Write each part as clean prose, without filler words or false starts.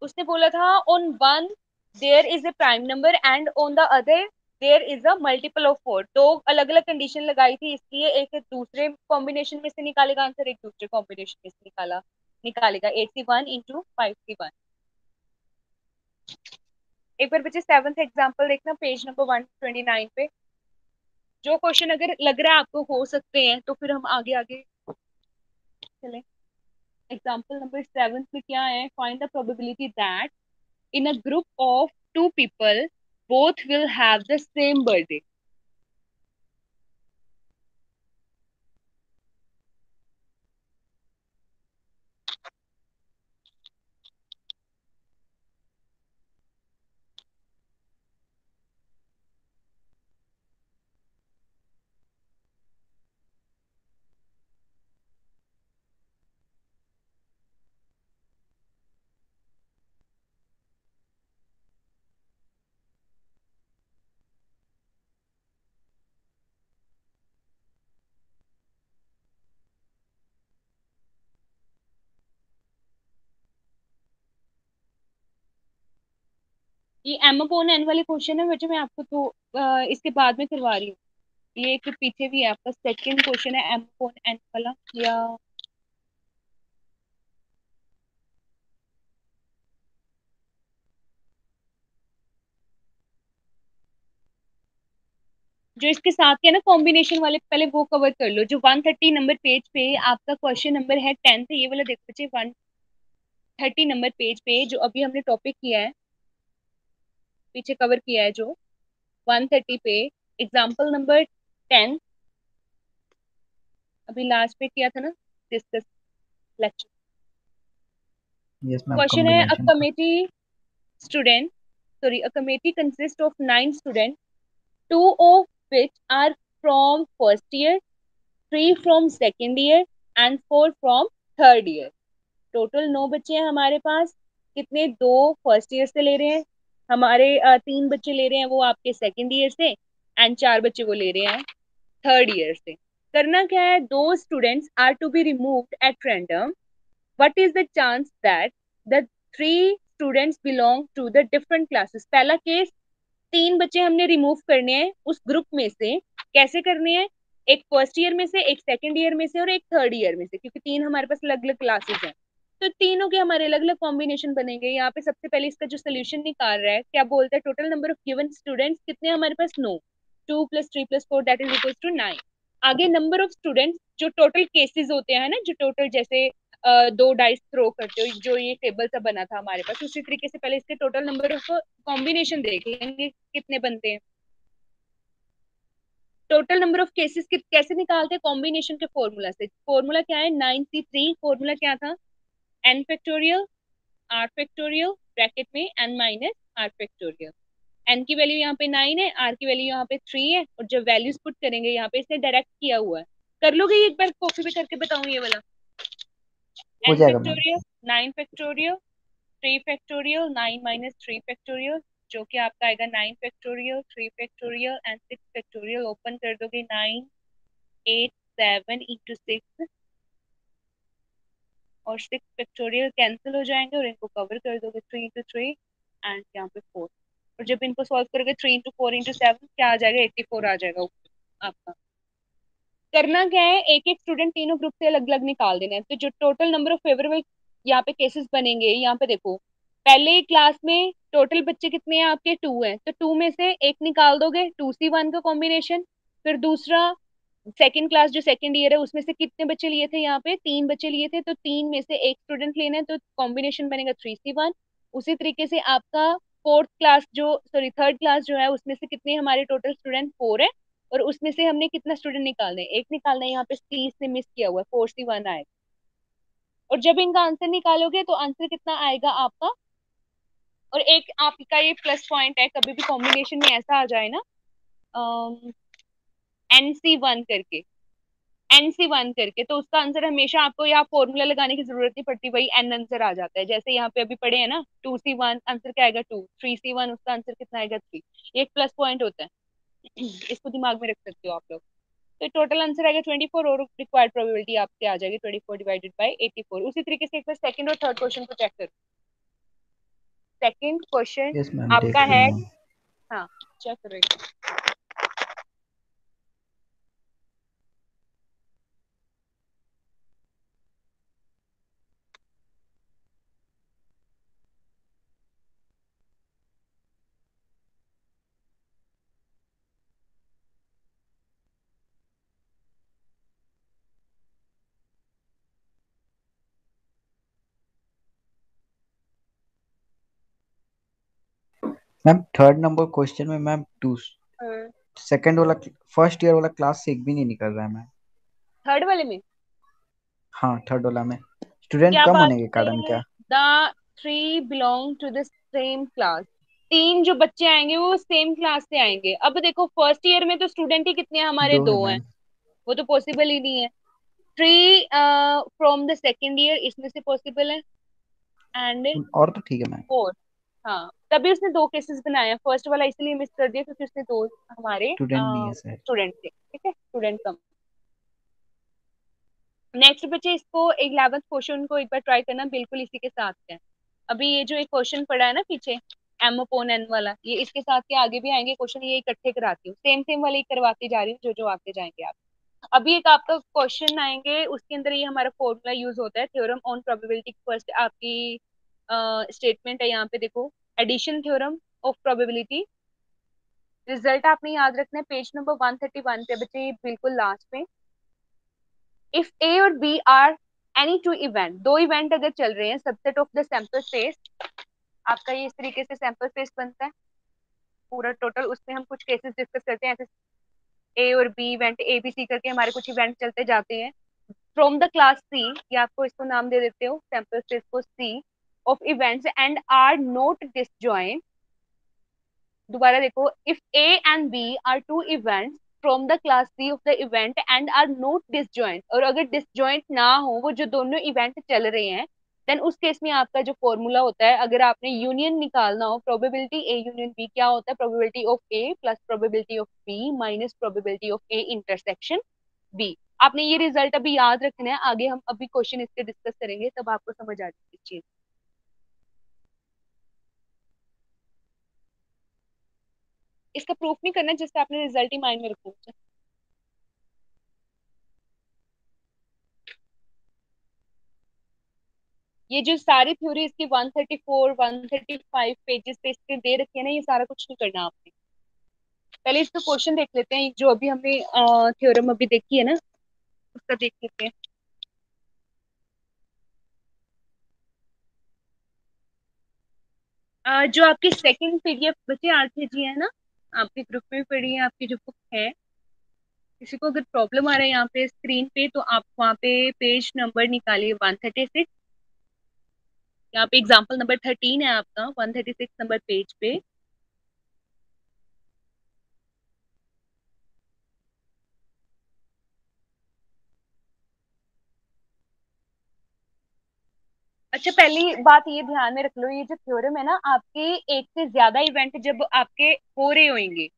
उसने बोला था on one there is a prime number and on the other there is a multiple of four. दो अलग अलग कंडीशन लगाई थी, इसलिए एक दूसरे कॉम्बिनेशन में से निकालेगा आंसर, एक दूसरे कॉम्बिनेशन में से निकालेगा 8C1 इंटू 5C1। एक बार बच्चे सेवंथ एग्जाम्पल देखना पेज नंबर 129 पे। जो क्वेश्चन अगर लग रहा है आपको हो सकते हैं तो फिर हम आगे आगे चलें। एग्जाम्पल नंबर 7 में क्या है, find the probability that in a group of two people both will have the same birthday. ये एम अपॉन एन वाले क्वेश्चन है बच्चे, मैं आपको तो इसके बाद में करवा रही हूँ। ये एक पीछे भी है आपका सेकंड क्वेश्चन है एम अपॉन एन वाला, या जो इसके साथ के ना कॉम्बिनेशन वाले पहले वो कवर कर लो। जो 130 नंबर पेज पे आपका क्वेश्चन नंबर है 10th, ये वाला देखो बच्चे 130 नंबर पेज पे जो अभी हमने टॉपिक किया है, पीछे कवर किया है जो 130 पे एग्जाम्पल नंबर 10 अभी लास्ट पे किया था ना discuss lecture. Yes ma'am, question है कॉम्बिनेशन का। Student a committee consists of 9 students, two of which are from first year, three from second year and four from third year। Total 9 बच्चे हैं हमारे पास। कितने, दो फर्स्ट ईयर से ले रहे हैं हमारे, 3 बच्चे ले रहे हैं वो आपके सेकंड ईयर से, एंड 4 बच्चे वो ले रहे हैं थर्ड ईयर से। करना क्या है, दो students are to be removed at random. What is the chance that the 3 students belong to the different classes. पहला केस, 3 बच्चे हमने रिमूव करने हैं उस ग्रुप में से। कैसे करने हैं, एक फर्स्ट ईयर में से, एक सेकंड ईयर में से और एक थर्ड ईयर में से, क्योंकि 3 हमारे पास अलग अलग क्लासेस हैं। तो तीनों के हमारे अलग अलग कॉम्बिनेशन बनेंगे। यहाँ पे सबसे पहले इसका जो सोल्यूशन निकाल रहा है, क्या बोलता है, total number of given students कितने हमारे पास, 9। 2 + 3 + 4 दैट इज इक्वल टू 9। आगे नंबर ऑफ स्टूडेंट्स, जो टोटल केसेस होते हैं ना, जो टोटल जैसे 2 डाइस थ्रो करते हो, जो ये टेबल सा बना था हमारे पास, उसी तरीके से पहले इसके टोटल नंबर ऑफ कॉम्बिनेशन देख लेंगे कितने बनते हैं। टोटल नंबर ऑफ केसेस कैसे निकालते हैं, कॉम्बिनेशन के फॉर्मूला से। फॉर्मूला क्या है, 9C3। फॉर्मूला क्या था, n factorial r factorial bracket में n minus r factorial. n की वैल्यू यहाँ पे 9 है, r की वैल्यू यहाँ पे 3 है, और जब वैल्यूज पुट करेंगे यहाँ पे इसने डायरेक्ट किया हुआ है। कर लोगे एक बार, कॉपी पे करके बताऊं ये वाला। हो n जाएगा ma'am. Factorial 9 factorial 3 factorial 9 minus 3 factorial, जो कि आपका आएगा 9 factorial 3 factorial and 6 factorial. Open कर दोगे 9 8 7 इंटू 6 और 6 फैक्टोरियल कैंसिल हो जाएंगे, और इनको कवर कर दोगे 3 इंटू 3 एंड यहाँ पे 4। और जब इनको सॉल्व करोगे 3 इंटू 4 इंटू 7 क्या आ जाएगा, 84 आ जाएगा ऊपर आपका। करना क्या है, एक एक स्टूडेंट तीनों ग्रुप से अलग अलग निकाल देना है। तो जो टोटल नंबर ऑफ फेवरेबल यहाँ पे केसेस बनेंगे, यहाँ पे देखो पहले क्लास में टोटल बच्चे कितने हैं आपके, 2 हैं, तो 2 में से एक निकाल दोगे 2C1 का कॉम्बिनेशन। फिर दूसरा, सेकंड क्लास जो सेकंड ईयर है उसमें से कितने बच्चे लिए थे, यहाँ पे 3 बच्चे लिए थे, तो 3 में से एक स्टूडेंट लेना है, तो कॉम्बिनेशन बनेगा 3C1। उसी तरीके से आपका फोर्थ क्लास जो, सॉरी थर्ड क्लास जो है, उसमें से कितने हमारे टोटल स्टूडेंट 4 है, और उसमें से हमने कितना स्टूडेंट निकालना है, एक निकालना है। यहाँ पे सी से मिस किया हुआ है, 4C1 आएगा। और जब इनका आंसर निकालोगे तो आंसर कितना आएगा आपका। और एक आपका ये प्लस पॉइंट है, कभी भी कॉम्बिनेशन में ऐसा आ जाए ना, NC1 करके, NC1 करके, तो उसका आंसर हमेशा आपको यहाँ फॉर्मूला लगाने की जरूरत नहीं पड़ती, वही एन आंसर आ जाता है। जैसे यहाँ पे अभी पढ़े हैं ना, 2C1 आंसर क्या आएगा 2, 3C1 उसका आंसर कितना आएगा 3। ये एक प्लस पॉइंट होता है, इसको दिमाग में रख सकते हो आप लोग। तो टोटल आंसर आएगा 24, और रिक्वायर्ड प्रोबेबिलिटी आपके आ जाएगी 24 डिवाइडेड बाय 84। उसी तरीके से एक बार सेकंड और थर्ड क्वेश्चन को चेक करो। सेकंड क्वेश्चन यस मैम, आपका देख रहा है। हूँ। हाँ, चेक करें। मैम थर्ड नंबर क्वेश्चन में मैम टू सेकंड वाला फर्स्ट ईयर वाला क्लास से एक भी नहीं निकल रहा है मैम। थर्ड वाले में हाँ, थर्ड वाला में स्टूडेंट क्या कम बात होने के कारण है? क्या? The three belong to the same class. तीन जो बच्चे आएंगे वो सेम क्लास से आएंगे। अब देखो फर्स्ट ईयर में तो स्टूडेंट ही कितने हैं हमारे, दो है दो हैं। मैम। वो तो पॉसिबल ही नहीं है। Three from the second year इसमें से पॉसिबल है। एंड और तो ठीक है मैम। फोर। हाँ, तभी उसने दो केसेस बनाए हैं। फर्स्ट वाला इसलिए मिस कर दिया क्योंकि उसने दो हमारे स्टूडेंट नहीं है सर। स्टूडेंट थे। ठीक है, स्टूडेंट कम। नेक्स्ट बच्चे इसको 11th क्वेश्चन को एक बार ट्राई करना, बिल्कुल इसी के साथ है। अभी ये जो एक क्वेश्चन पड़ा है ना पीछे, एम अपॉन एन वाला, ये इसके साथ के आगे भी आएंगे क्वेश्चन, ये इकट्ठे कराती हूँ, सेम सेम वाले ही करवाती जा रही हूँ जो जो आते जाएंगे आप। अभी एक आपका क्वेश्चन आएंगे, उसके अंदर ये हमारा फॉर्मूला यूज होता है, थ्योरम ऑन प्रोबेबिलिटी। फर्स्ट आपकी स्टेटमेंट है यहाँ पे देखो, addition theorem of probability. Result आपने याद रखना है पेज नंबर 131 पे बच्चे, ये बिल्कुल लास्ट में। इफ ए और B are any two event, दो इवेंट अगर चल रहे हैं, subset of the sample space, आपका ये इस तरीके से सैंपल स्पेस बनता है पूरा टोटल। उसमें हम कुछ केसेस डिस्कस करते हैं, ऐसे ए और B event, A B C करके हमारे कुछ इवेंट चलते जाते हैं। फ्रॉम द क्लास सी, या आपको इसको नाम दे देते हो सैंपल स्पेस को C, of events and are not disjoint. दोबारा देखो, if A and B are two events from the class C of the event and are not disjoint, और अगर डिसजॉइंट ना हो, वो जो दोनों इवेंट चल रहे हैं, देन उस केस में आपका जो फॉर्मूला होता है, अगर आपने यूनियन निकालना हो, प्रोबेबिलिटी ए यूनियन बी क्या होता है, probability of A plus probability of B minus probability of A intersection B. आपने ये रिजल्ट अभी याद रखना है, आगे हम अभी क्वेश्चन इसके डिस्कस करेंगे तब आपको समझ आ जाएगी चीज। इसका प्रूफ नहीं करना, जिससे आपने रिजल्ट ही माइंड में रखना। ये जो सारी थ्योरी इसकी 134 135 पेजेस पे इसके दे रखी है ना, ये सारा कुछ नहीं करना आपने। पहले इसका क्वेश्चन देख लेते हैं, जो अभी हमने थ्योरम अभी देखी है ना, उसका देख लेते हैं। जो आपकी सेकंड पीडीएफ बच्चे आरकेजी है ना, आपके ग्रुप में पड़ी है, आपकी जो बुक है, किसी को अगर प्रॉब्लम आ रहा है यहाँ पे स्क्रीन पे, तो आप वहाँ पे पेज नंबर निकालिए 136। यहाँ पे एग्जाम्पल नंबर 13 है आपका, 136 नंबर पेज पे। अच्छा, पहली बात ये ध्यान में रख लो, ये जो थ्योरम है ना, आपके एक से ज्यादा इवेंट जब आपके हो रहे होंगे,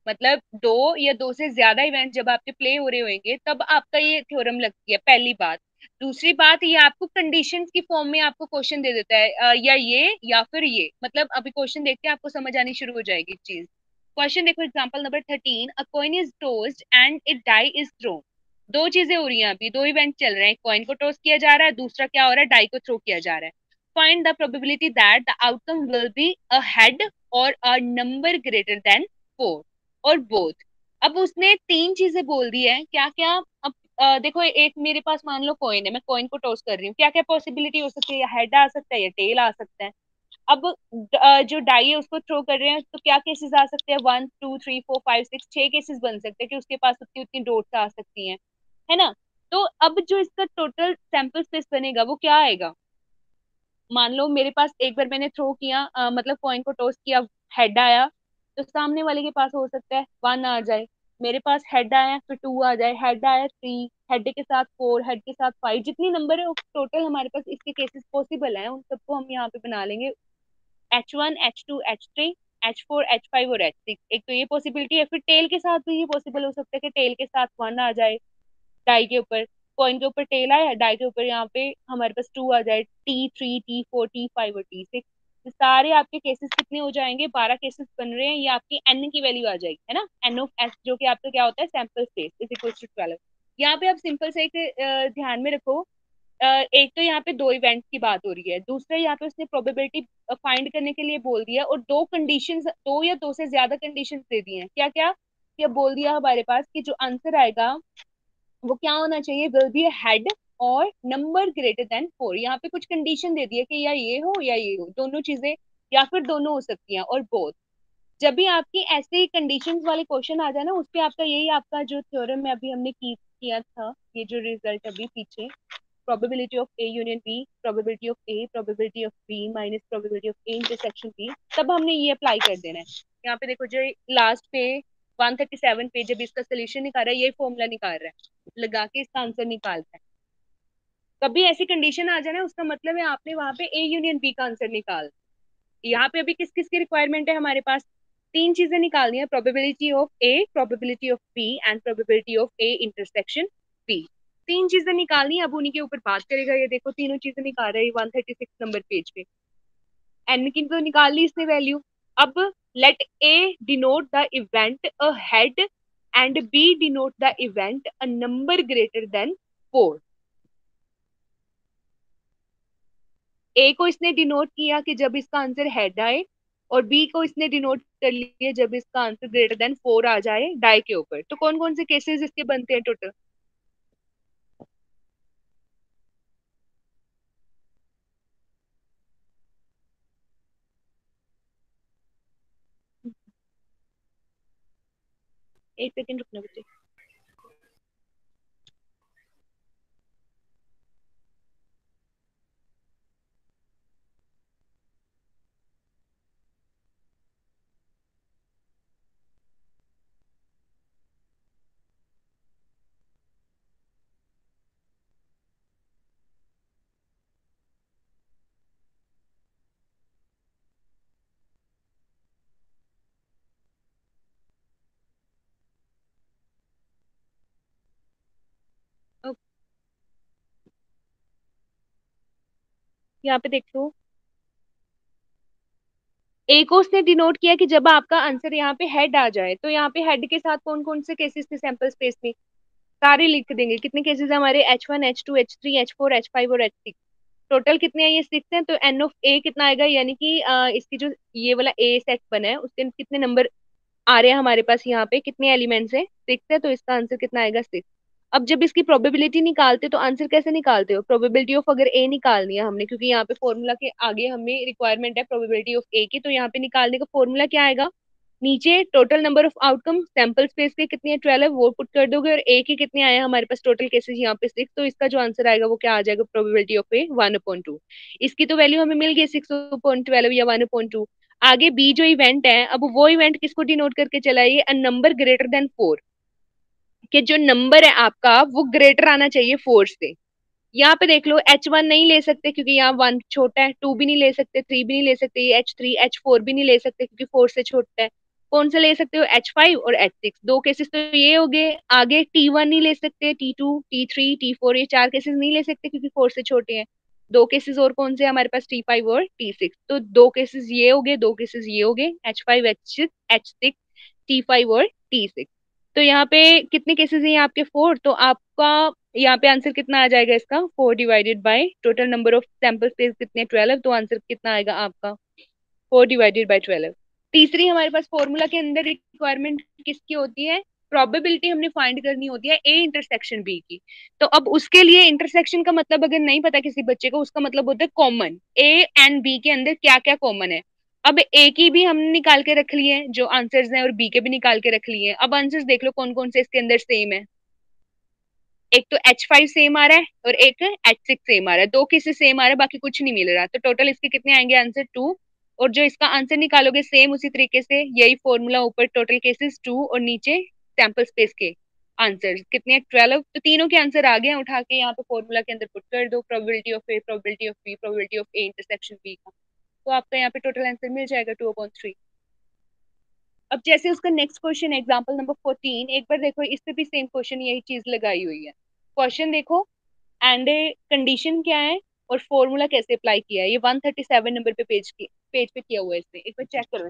मतलब दो या दो से ज्यादा इवेंट जब आपके प्ले हो रहे होंगे, तब आपका ये थ्योरम लगती है, पहली बात। दूसरी बात, ये आपको कंडीशंस की फॉर्म में आपको क्वेश्चन दे देता है, या ये या फिर ये, मतलब अभी क्वेश्चन देखते हैं, आपको समझ आनी शुरू हो जाएगी चीज। क्वेश्चन देखो, example number 13, a coin is tossed and it die is thrown. दो चीजें हो रही हैं, अभी दो इवेंट चल रहे हैं, कॉइन को टॉस किया जा रहा है, दूसरा क्या हो रहा है, डाई को थ्रो किया जा रहा है। Find the probability that the outcome will be a head और अ नंबर ग्रेटर देन 4 और बोथ। अब उसने तीन चीजें बोल दी है, क्या क्या। अब देखो, एक मेरे पास मान लो कॉइन है, मैं कॉइन को टॉस कर रही हूँ, क्या क्या पॉसिबिलिटी हो सकती है, हेड आ सकता है या टेल आ सकता है। अब जो डाई है उसको थ्रो कर रहे हैं, तो क्या केसेस आ सकते हैं, 1 2 3 4 5 6, 6 केसेस बन सकते हैं कि उसके पास उतनी उतनी डॉट्स आ सकती हैं, है ना। तो अब जो इसका टोटल सैंपल स्पेस बनेगा वो क्या आएगा। मान लो मेरे पास एक बार मैंने थ्रो किया, मतलब कॉइन को टॉस किया, हेड आया, तो सामने वाले के पास हो सकता है 1 आ जाए। मेरे पास हेड आया फिर 2 आ जाए, हेड आया 3, हेड के साथ 4, हेड के साथ 5, जितनी नंबर है टोटल हमारे पास इसके केसेस पॉसिबल हैं, उन सबको हम यहाँ पे बना लेंगे। H1 H2 H3 H4 H5 और H6। एक तो ये पॉसिबिलिटी है, फिर टेल के साथ भी ये पॉसिबल हो सकता है कि टेल के साथ 1 आ जाए, डाई के ऊपर, कॉइन के ऊपर टेल आया, डाई के ऊपर यहाँ पे हमारे पास 2 आ जाए, T3 T4 T5 और T6। तो सारे आपके केसेस कितने हो जाएंगे, 12 केसेस बन रहे हैं, ये आपकी एन की वैल्यू आ जाएगी, है ना, एन ऑफ एस जो कि आपका क्या होता है, sample space is equal to 12। यहाँ पे आप सिंपल से एक ध्यान में रखो, एक तो यहाँ पे दो इवेंट्स की बात हो रही है, दूसरा यहाँ पे उसने प्रोबेबिलिटी फाइंड करने के लिए बोल दिया, और दो कंडीशंस, दो या दो से ज्यादा कंडीशंस दे दी हैं, क्या क्या, ये बोल दिया हमारे पास कि जो आंसर आएगा वो क्या होना चाहिए, विल बी हेड और नंबर ग्रेटर देन 4। यहाँ पे कुछ कंडीशन दे दी है कि या ये हो या ये हो, दोनों चीजें, या फिर दोनों हो सकती हैं, और बोथ। जब भी आपकी ऐसे ही कंडीशंस वाले क्वेश्चन आ जाए ना, उसपे आपका यही आपका जो थ्योरम में अभी हमने किया था, ये जो रिजल्ट अभी पीछे, probability of A union B, probability of A, probability of B minus probability of A intersection B, तब हमने ये अप्लाई कर देना है। यहाँ पे देखो जो लास्ट पे 137 पे जब इसका सोल्यूशन निकाल रहा है, ये फॉर्मूला निकाल रहा है, लगा के इसका आंसर निकाल रहा है। कभी ऐसी कंडीशन आ जाए ना, उसका मतलब है आपने वहां पे A यूनियन B का आंसर निकाल। यहाँ पे अभी किस किस की रिक्वायरमेंट है हमारे पास, तीन चीजें निकालनी है, probability of A, probability of B and probability of A intersection B. तीन चीजें निकालनी है, अब उन्हीं के ऊपर बात करेगा। ये देखो तीनों चीजें निकाल रहे हैं 136 नंबर पेज पे। एन की तो निकाल ली इसने वैल्यू। अब let A denote the event a head and B denote the event a number greater than 4। A को इसने डिनोट किया कि जब इसका आंसर हेड आए, और बी को इसने डिनोट कर लिया जब इसका आंसर ग्रेटर देन 4 आ जाए डाई के ऊपर। तो कौन कौन से केसेस इसके बनते हैं टोटल, एक सेकंड रुकना बच्चे। यहाँ पे देखो, ए को उसने डिनोट किया कि जब आपका आंसर यहाँ पे हेड आ जाए, तो यहाँ पे हेड के साथ कौन कौन से केसेस थे सैंपल स्पेस में, सारे लिख देंगे। कितने केसेस हमारे, H1 H2 H3 H4 H5 और H6, टोटल कितने हैं, ये 6 हैं। तो एन ऑफ ए कितना आएगा, यानी कि इसकी जो ये वाला ए सेट बना है उसके कितने नंबर आ रहे हैं हमारे पास, यहाँ पे कितने एलिमेंट्स हैं, 6 है, तो इसका आंसर कितना आएगा, 6। अब जब इसकी प्रोबेबिलिटी निकालते तो आंसर कैसे निकालते हो, प्रोबेबिलिटी ऑफ अगर ए निकालनी है हमने, क्योंकि यहाँ पे फॉर्मूला के आगे हमें रिक्वायरमेंट है प्रोबेबिलिटी ऑफ ए की, तो यहाँ पे निकालने का फॉर्मूला क्या आएगा, नीचे total number of outcome sample space के कितनी है 12, वो पुट कर दोगे, और ए के कितने आए हैं हमारे पास टोटल केसेस यहाँ पे 6, तो इसका जो आंसर आएगा वो क्या आ जाएगा, प्रोबेबिलिटी ऑफ ए 1/2। इसकी तो वैल्यू हमें मिल गई 6/12 या 1/2। आगे बी जो इवेंट है, अब वो इवेंट किसको डिनोट करके चला है, अ नंबर ग्रेटर देन 4, कि जो नंबर है आपका वो ग्रेटर आना चाहिए 4 से। यहाँ पे देख लो H1 नहीं ले सकते क्योंकि यहाँ 1 छोटा है, 2 भी नहीं ले सकते, 3 भी नहीं ले सकते, ये H3 H4 भी नहीं ले सकते क्योंकि 4 से छोटा है। कौन सा ले सकते हो, H5 और H6, दो केसेस तो ये हो गए। आगे T1 नहीं ले सकते, T2 T3 T4, ये चार केसेस नहीं ले सकते क्योंकि 4 से छोटे हैं। दो केसेस और कौन से हमारे पास, T5 और T6, तो दो केसेस ये हो गए, दो केसेस ये हो गए, H5 H6 H6 T5 और T6। तो यहाँ पे कितने केसेस हैं आपके, 4, तो आपका यहाँ पे आंसर कितना आ जाएगा इसका, 4 divided by total number of sample space कितने 12, तो आंसर कितना आएगा आपका 4 डिवाइडेड बाय 12। तीसरी हमारे पास फॉर्मूला के अंदर रिक्वायरमेंट किसकी होती है, प्रोबेबिलिटी हमने फाइंड करनी होती है ए इंटरसेक्शन बी की। तो अब उसके लिए इंटरसेक्शन का मतलब अगर नहीं पता किसी बच्चे को, उसका मतलब होता है कॉमन, ए एंड बी के अंदर क्या क्या कॉमन है। अब ए की भी हमने निकाल के रख लिए जो आंसर्स हैं, और बी के भी निकाल के रख लिए हैं। अब आंसर्स देख लो कौन कौन से इसके अंदर सेम है, एक तो H5 सेम आ रहा है और एक H6 सेम आ रहा है, दो केसेस सेम आ रहा है, बाकी कुछ नहीं मिल रहा। तो टोटल इसके कितने आएंगे आंसर, 2। और जो इसका आंसर निकालोगे सेम उसी तरीके से, यही फॉर्मूला, ऊपर टोटल केसेस 2 और नीचे सैंपल स्पेस के आंसर कितने हैं 12। तो तीनों के आंसर आ गए हैं, उठा के यहाँ पे फॉर्मूला के अंदर पुट कर दो, probability of A, probability of B, probability of A intersection B का, तो आपका यहाँ पे टोटल आंसर मिल जाएगा 2/3। अब जैसे उसका नेक्स्ट क्वेश्चन एग्जांपल नंबर 14, एक बार देखो इस पे भी सेम क्वेश्चन यही चीज लगाई हुई है। क्वेश्चन देखो, एंड कंडीशन क्या है, और फॉर्मूला कैसे अप्लाई किया है, ये 137 नंबर पे पेज पे किया हुआ है इसने, एक बार चेक करो।